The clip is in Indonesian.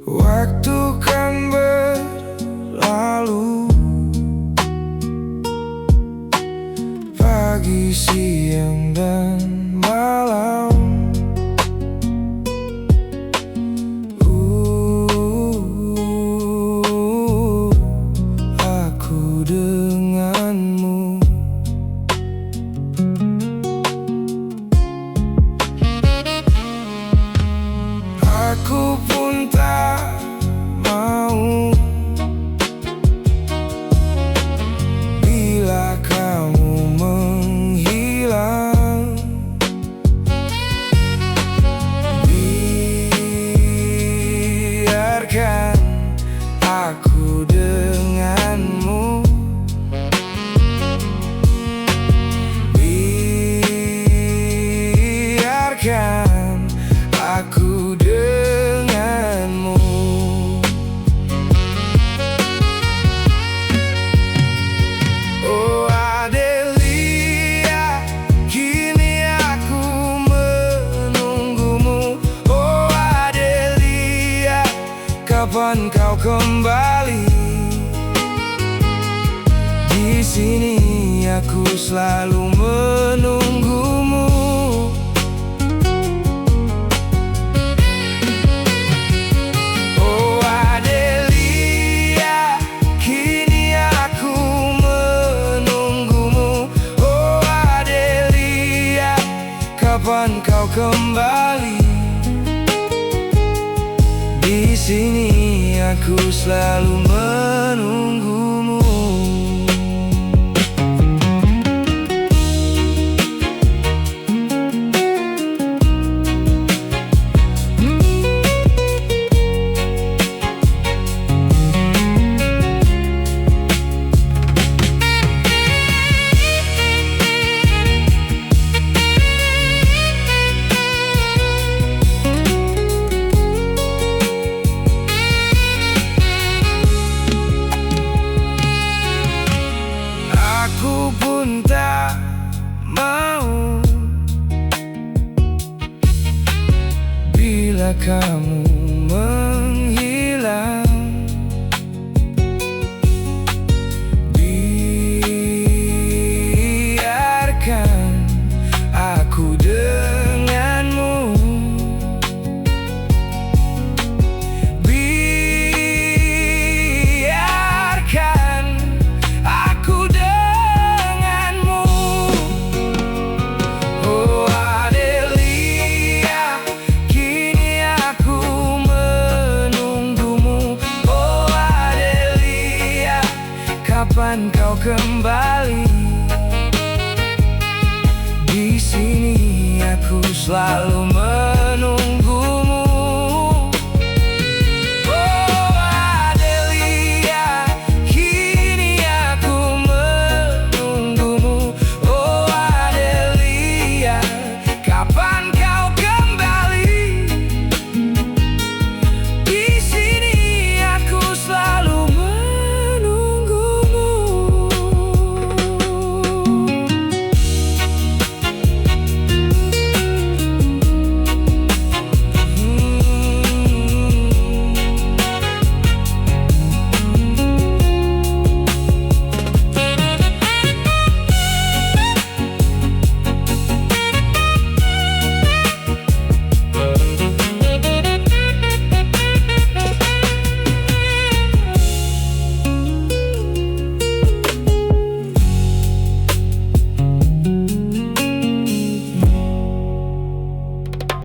Waktu kan berlalu, pagi, siang, dan malam. Aku denganmu. Aku pun tak mau bila kamu menghilang. Biarkan aku denganmu. Biarkan aku denganmu. Oh Adelia, kini aku menunggumu. Oh Adelia, kapan kau kembali? Di sini aku selalu menunggumu. Oh Adelia, kini aku menunggumu. Oh Adelia, kapan kau kembali? Di sini aku selalu menunggumu. Aku pun tak mau bila kamu menghilang. Biarkan aku denganmu. Biarkan aku denganmu. Oh Adelia, kini aku menunggumu. Oh Adelia, kapan kau kembali? Di sini aku selalu menunggu.